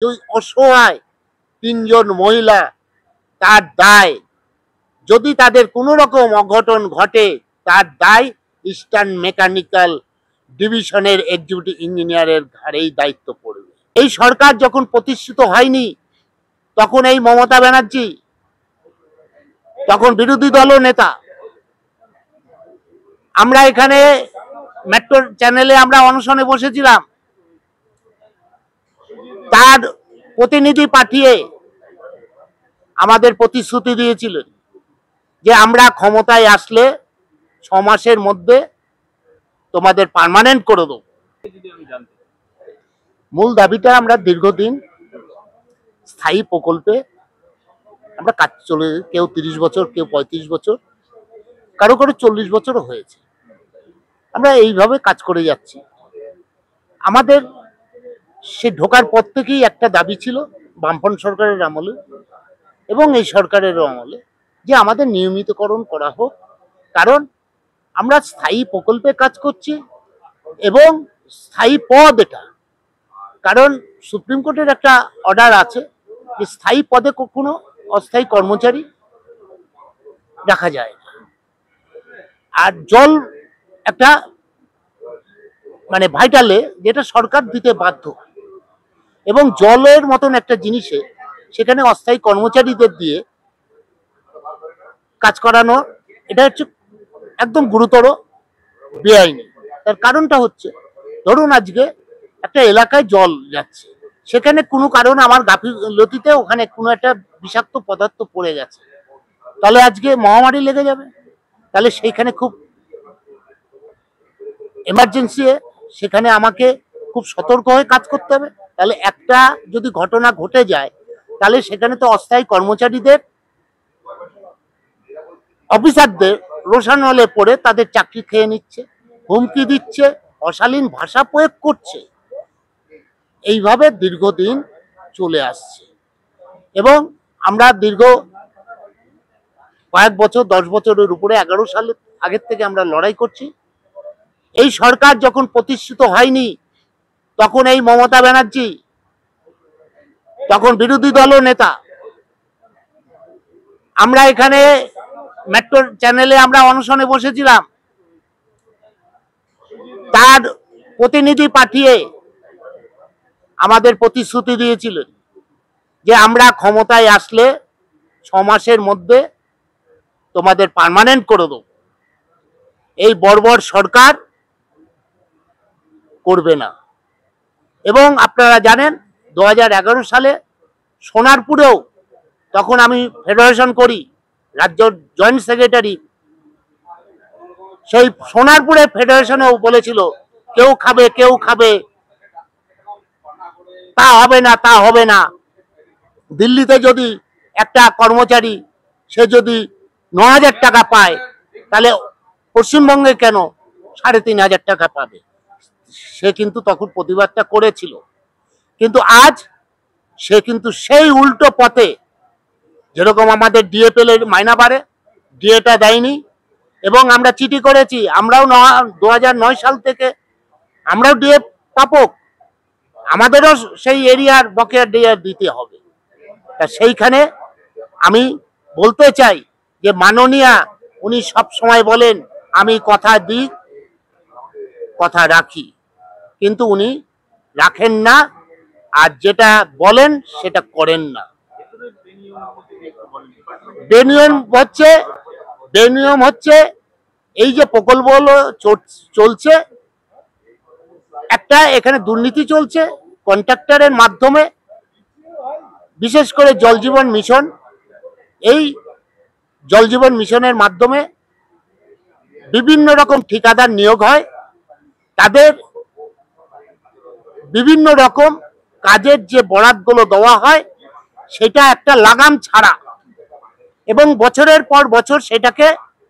ওই অসহায় তিনজন মহিলা, তার দায় যদি তাদের কোনো রকম অঘটন ঘটে, তার দায় ইস্টার্ন মেকানিক্যাল ডিভিশনের এক্সিকিউটিভ ইঞ্জিনিয়ারের ঘাড়েই দায়িত্ব পড়বে। এই সরকার যখন প্রতিষ্ঠিত হয়নি, তখন এই মমতা ব্যানার্জি তখন বিরোধী দল নেতা। আমরা এখানে মেট্রো চ্যানেলে আমরা অনশনে বসেছিলাম, তার প্রতিনিধি পাঠিয়ে আমাদের প্রতিশ্রুতি দিয়েছিলেন যে আমরা ক্ষমতায় আসলে 6 মাসের মধ্যে তোমাদের পার্মানেন্ট করে দেব। মূল দাবিটা আমরা দীর্ঘদিন স্থায়ী প্রকল্পে আমরা কাজ চলে, কেউ 30 বছর, কেউ 35 বছর, কারো 40 বছরও হয়েছে। আমরা এইভাবে কাজ করে যাচ্ছি। আমাদের সে ঢোকার পর থেকেই একটা দাবি ছিল বামফ্রন্ট সরকারের আমলে এবং এই সরকারের আমলে, যে আমাদের নিয়মিতকরণ করা হোক, কারণ আমরা স্থায়ী প্রকল্পে কাজ করছি এবং স্থায়ী পদ এটা। কারণ সুপ্রিম কোর্টের একটা অর্ডার আছে যে স্থায়ী পদে কখনো অস্থায়ী কর্মচারী রাখা যায় না। আর জল একটা মানে ভাইটালে, যেটা সরকার দিতে বাধ্য, এবং জলের মতন একটা জিনিসে সেখানে অস্থায়ী কর্মচারীদের দিয়ে কাজ করানো, এটা হচ্ছে একদম গুরুতর বেআইনি। তার কারণটা হচ্ছে, ধরুন আজকে একটা এলাকায় জল যাচ্ছে, সেখানে কোনো কারণে আমার গাফিলতিতে ওখানে কোনো একটা বিষাক্ত পদার্থ পড়ে গেছে, তাহলে আজকে মহামারী লেগে যাবে। তাহলে সেইখানে খুব এমার্জেন্সি, সেখানে আমাকে খুব সতর্ক হয়ে কাজ করতে হবে। তাহলে একটা যদি ঘটনা ঘটে যায়, তাহলে সেখানে তো অস্থায়ী কর্মচারীদের, অফিসারদের রোশান হলে পড়ে তাদের চাকরি খেয়ে নিচ্ছে, হুমকি দিচ্ছে, অশালীন ভাষা প্রয়োগ করছে। এইভাবে দীর্ঘদিন চলে আসছে এবং আমরা দীর্ঘ কয়েক বছর, 10 বছরের উপরে, 11 সালের আগের থেকে আমরা লড়াই করছি। এই সরকার যখন প্রতিষ্ঠিত হয়নি, তখন এই মমতা ব্যানার্জি তখন বিরোধী দল নেতা। আমরা এখানে মেট্রো চ্যানেলে আমরা অনশনে বসেছিলাম, তার প্রতিনিধি পাঠিয়ে আমাদের প্রতিশ্রুতি দিয়েছিলেন যে আমরা ক্ষমতায় আসলে 6 মাসের মধ্যে তোমাদের পার্মানেন্ট করে দেব। এই বর্বর সরকার করবে না। এবং আপনারা জানেন 2011 সালে সোনারপুরেও, তখন আমি ফেডারেশন করি, রাজ্য জয়েন্ট সেক্রেটারি, সেই সোনারপুরে ফেডারেশনেও বলেছিল কেউ খাবে, কেউ খাবে, তা হবে না, তা হবে না। দিল্লিতে যদি একটা কর্মচারী সে যদি 9,000 টাকা পায়, তাহলে পশ্চিমবঙ্গে কেন 3,500 টাকা পাবে? সে কিন্তু তখন প্রতিবাদটা করেছিল, কিন্তু আজ সে কিন্তু সেই উল্টো পথে, যেরকম আমাদের ডিএপএল এর মাইনা বাড়ে, ডিএটা দেয়নি এবং আমরা চিঠি করেছি, আমরাও 2009 সাল থেকে আমরাও ডিএ প্রাপক, আমাদেরও সেই এরিয়ার বকেয়া ডিএ দিতে হবে। তা সেইখানে আমি বলতে চাই যে মাননীয়া উনি সব সময় বলেন আমি কথা দিই, কথা রাখি, কিন্তু উনি রাখেন না, আর যেটা বলেন সেটা করেন না। বেনিয়ম হচ্ছে এই যে প্রকল্পগুলো চলছে, একটা এখানে দুর্নীতি চলছে কন্ট্রাক্টরের মাধ্যমে, বিশেষ করে জল জীবন মিশন। এই জল জীবন মিশনের মাধ্যমে বিভিন্ন রকম ঠিকাদার নিয়োগ হয়, তাদের বিভিন্ন রকম কাজের যে বরাতগুলো দেওয়া হয় সেটা একটা লাগাম ছাড়া, এবং বছরের পর বছর সেটাকে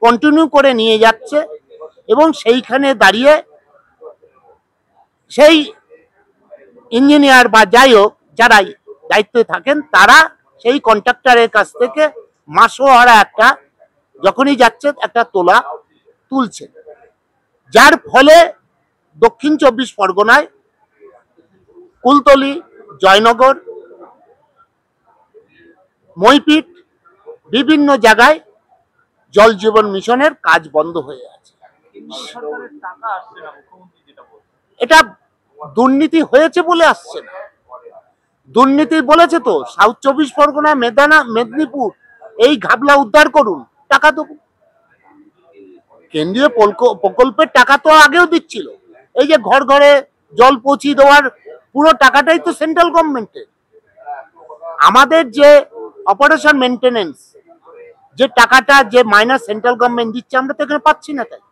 কন্টিনিউ করে নিয়ে যাচ্ছে, এবং সেইখানে দাঁড়িয়ে সেই ইঞ্জিনিয়ার বা যাই হোক যারা দায়িত্বে থাকেন, তারা সেই কন্ট্রাক্টরের কাছ থেকে মাসোহারা একটা, যখনই যাচ্ছে একটা তোলা তুলছে, যার ফলে দক্ষিণ 24 পরগনায় কুলতলি, জয়নগর, মইপিট বিভিন্ন জায়গায় জল জীবন মিশনের কাজ বন্ধ হয়ে আছে। এটা দুর্নীতি হয়েছে বলে আসছে না, দুর্নীতি বলেছে তো সাউথ 24 পরগনা, মেদিনীপুর, এই ঘাবলা উদ্ধার করুন, টাকা দেবো। কেন্দ্রীয় প্রকল্পের টাকা তো আগেও দিচ্ছিল, এই যে ঘর ঘরে জল পৌঁছিয়ে দেওয়ার পুরো টাকাটাই তো সেন্ট্রাল গভর্নমেন্টের। আমাদের যে অপারেশন মেনটেনেন্স যে টাকাটা যে মাইনাস সেন্ট্রাল গভর্নমেন্ট দিচ্ছে, আমরা তো এখানে পাচ্ছি না। তাই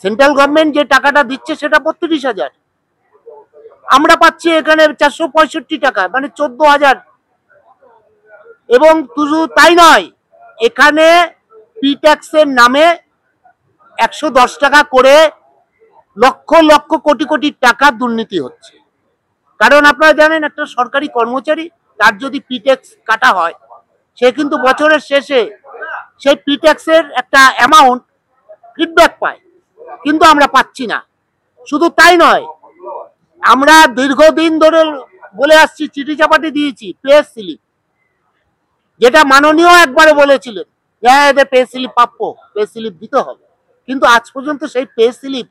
সেন্ট্রাল গভর্নমেন্ট যে টাকাটা দিচ্ছে সেটা 32,000, আমরা পাচ্ছি এখানে 465 টাকা, মানে 14,000। এবং শুধু তাই নয়, এখানে পি ট্যাক্সের নামে 110 টাকা করে লক্ষ লক্ষ কোটি কোটি টাকা দুর্নীতি হচ্ছে। কারণ আপনারা জানেন, একটা সরকারি কর্মচারী তার যদি পি ট্যাক্স কাটা হয়, সে কিন্তু বছরের শেষে সেই পি ট্যাক্সের একটা অ্যামাউন্ট ফিডব্যাক পায়, কিন্তু আমরা পাচ্ছি না। শুধু তাই নয়, আমরা দীর্ঘদিন ধরে বলে আসছি, চিঠি চাপাটি দিয়েছি, পে স্লিপ, যেটা মাননীয় একবারে বলেছিলেন এদের পে স্লিপ প্রাপ্য, পে স্লিপ দিতে হবে, কিন্তু আজ পর্যন্ত সেই পে স্লিপ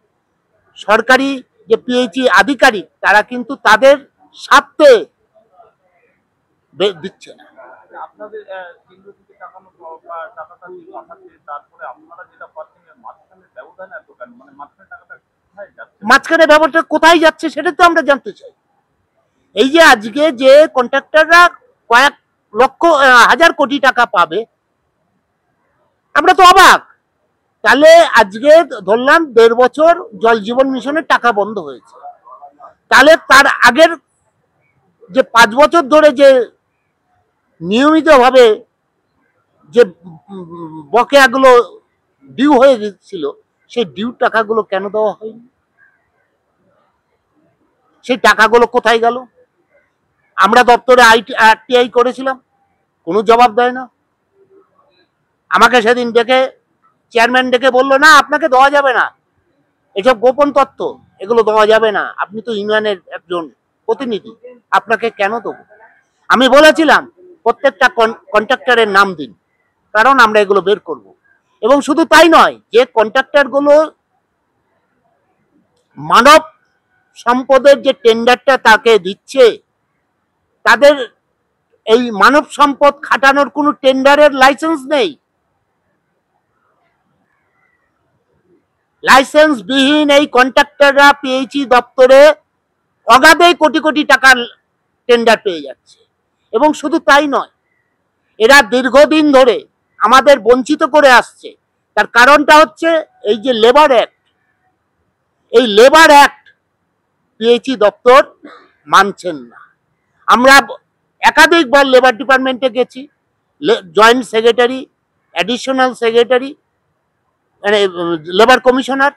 সরকারি যে পিএইচই আধিকারিক তারা কিন্তু তাদের স্বার্থে দিচ্ছে না। মাঝখানে ব্যাপারটা কোথায় যাচ্ছে সেটা তো আমরা জানতে চাই। এই যে আজকে যে কন্ট্রাক্টররা কয়েক লক্ষ হাজার কোটি টাকা পাবে, আমরা তো অবাক। তাহলে আজকে ধরলাম 1.5 বছর জল জীবন মিশনের টাকা বন্ধ হয়েছে, তাহলে তার আগের যে 5 বছর ধরে যে নিয়মিতভাবে যে বকেয়াগুলো ডিউ হয়ে গেছিল, সেই ডিউ টাকাগুলো কেন দেওয়া হয়নি? সেই টাকাগুলো কোথায় গেল? আমরা দপ্তরে আরটিআই করেছিলাম, কোনো জবাব দেয় না। আমাকে সেদিন ডেকে চেয়ারম্যান ডেকে বললো, না আপনাকে দেওয়া যাবে না, এসব গোপন তথ্য, এগুলো দেওয়া যাবে না, আপনি তো ইউনিয়নের একজন প্রতিনিধি, আপনাকে কেন দেবো? আমি বলেছিলাম প্রত্যেকটা কন্ট্রাক্টরের নাম দিন, কারণ আমরা এগুলো বের করব। এবং শুধু তাই নয়, যে কন্ট্রাক্টরগুলো মানব সম্পদের যে টেন্ডারটা তাকে দিচ্ছে, তাদের এই মানব সম্পদ খাটানোর কোনো টেন্ডারের লাইসেন্স নেই। লাইসেন্স বিহীন এই কন্ট্রাক্টররা পিএইচই দপ্তরে অগাধে কোটি কোটি টাকার টেন্ডার পেয়ে যাচ্ছে। এবং শুধু তাই নয়, এরা দীর্ঘদিন ধরে আমাদের বঞ্চিত করে আসছে। তার কারণটা হচ্ছে এই যে লেবার অ্যাক্ট, এই লেবার অ্যাক্ট পিএইচই দপ্তর মানছেন না। আমরা একাধিকবার লেবার ডিপার্টমেন্টে গেছি, জয়েন্ট সেক্রেটারি, অ্যাডিশনাল সেক্রেটারি, মানে লেবার কমিশনার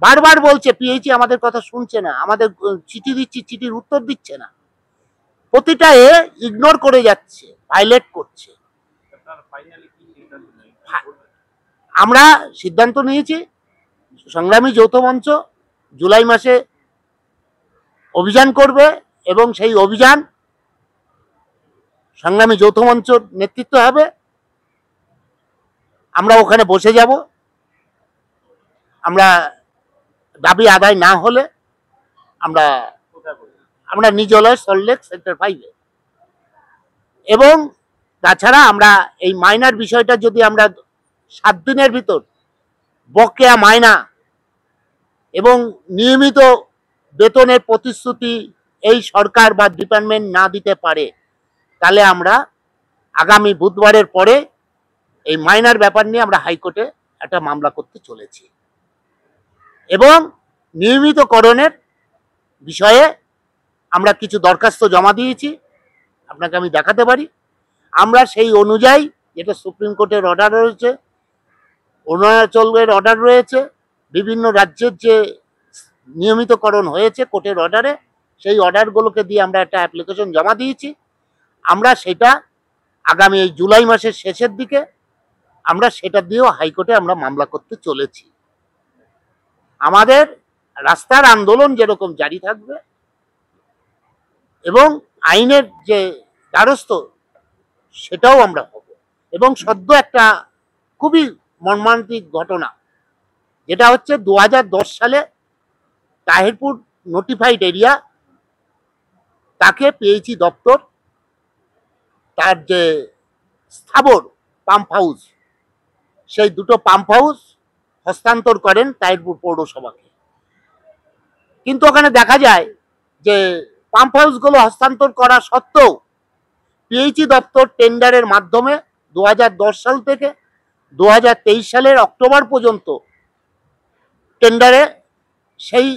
বারবার বলছে পিএইচই আমাদের কথা শুনছে না, আমাদের চিঠি দিচ্ছি, চিঠির উত্তর দিচ্ছে না, প্রতিটা ইগনোর করে যাচ্ছে, ভাইলেট করছে। আমরা সিদ্ধান্ত নিয়েছি, সংগ্রামী যৌথ মঞ্চ জুলাই মাসে অভিযান করবে, এবং সেই অভিযান সংগ্রামী যৌথ মঞ্চের নেতৃত্ব হবে। আমরা ওখানে বসে যাব। আমরা দাবি আদায় না হলে আমরা নিজলয় সল্টলেক সেক্টর 5-এ। এবং তাছাড়া আমরা এই মাইনার বিষয়টা যদি আমরা 7 দিনের ভিতর বকেয়া মাইনা এবং নিয়মিত বেতনের প্রতিশ্রুতি এই সরকার বা ডিপার্টমেন্ট না দিতে পারে, তাহলে আমরা আগামী বুধবারের পরে এই মাইনার ব্যাপার নিয়ে আমরা হাইকোর্টে একটা মামলা করতে চলেছি। এবং নিয়মিতকরণের বিষয়ে আমরা কিছু দরখাস্ত জমা দিয়েছি, আপনাকে আমি দেখাতে পারি। আমরা সেই অনুযায়ী, যেটা সুপ্রিম কোর্টের অর্ডার রয়েছে, অরুণাচলের অর্ডার রয়েছে, বিভিন্ন রাজ্যের যে নিয়মিতকরণ হয়েছে কোর্টের অর্ডারে, সেই অর্ডারগুলোকে দিয়ে আমরা একটা অ্যাপ্লিকেশন জমা দিয়েছি। আমরা সেটা আগামী এই জুলাই মাসের শেষের দিকে আমরা সেটা দিয়েও হাইকোর্টে আমরা মামলা করতে চলেছি। আমাদের রাস্তার আন্দোলন যেরকম জারি থাকবে, এবং আইনের যে দ্বারস্থ সেটাও আমরা হব। এবং সদ্য একটা খুবই মর্মান্তিক ঘটনা, যেটা হচ্ছে 2010 সালে তাহিরপুর নোটিফাইড এরিয়া, তাকে পিএইচই দপ্তর তার যে স্থাবর পাম্প হাউস, সেই দুটো পাম্প হাউস হস্তান্তর করেন তাহিরপুর পৌরসভাকে। কিন্তু ওখানে দেখা যায় যে পাম্প হাউসগুলো হস্তান্তর করা সত্ত্বেও পিএইচই দপ্তর টেন্ডারের মাধ্যমে 2010 সাল থেকে 2023 সালের অক্টোবর পর্যন্ত টেন্ডারে সেই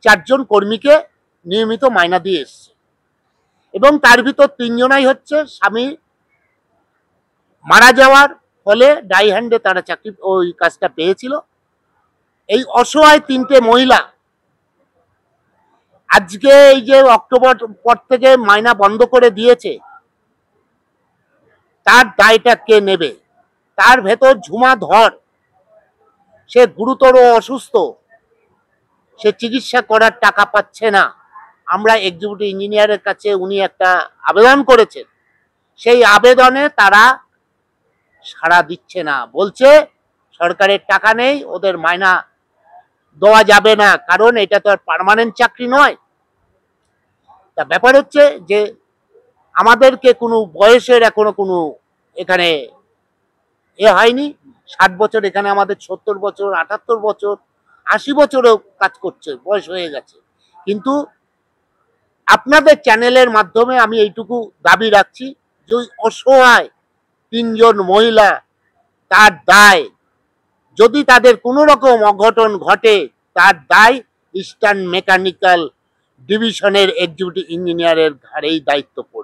4 জন কর্মীকে নিয়মিত মাইনা দিয়ে এসছে, এবং তার ভিতর 3 জনাই হচ্ছে স্বামী মারা যাওয়ার ফলে ডাই হ্যান্ডে তারা চাকরি ওই কাজটা পেয়েছিল। এই অসহায় 3টে মহিলা আজকে এই যে অক্টোবর পর থেকে মাইনা বন্ধ করে দিয়েছে, তার দায়টা কে নেবে? তার ভেতর ঝুমা ধর, সে গুরুতর অসুস্থ, সে চিকিৎসা করার টাকা পাচ্ছে না। আমরা এক্সিকিউটিভ ইঞ্জিনিয়ারের কাছে উনি একটা আবেদন করেছেন, সেই আবেদনে তারা সাড়া দিচ্ছে না, বলছে সরকারের টাকা নেই, ওদের মাইনা দেওয়া যাবে না, কারণ এটা তো আর পার্মানেন্ট চাকরি নয়। তা ব্যাপার হচ্ছে যে আমাদেরকে কোনো বয়সের এখনো কোনো এখানে হয়নি। 60 বছর, এখানে আমাদের 70 বছর, 78 বছর, 80 বছরেও কাজ করছে, বয়স হয়ে গেছে। কিন্তু আপনাদের চ্যানেলের মাধ্যমে আমি এইটুকু দাবি রাখছি যে ওই অসহায় 3 জন মহিলা, তার দায়, যদি তাদের কোনো রকম অঘটন ঘটে, তার দায় ইস্টার্ন মেকানিক্যাল ডিভিশনের এক্সিকিউটিভ ইঞ্জিনিয়ারের ঘাড়েই দায়িত্ব পড়ে।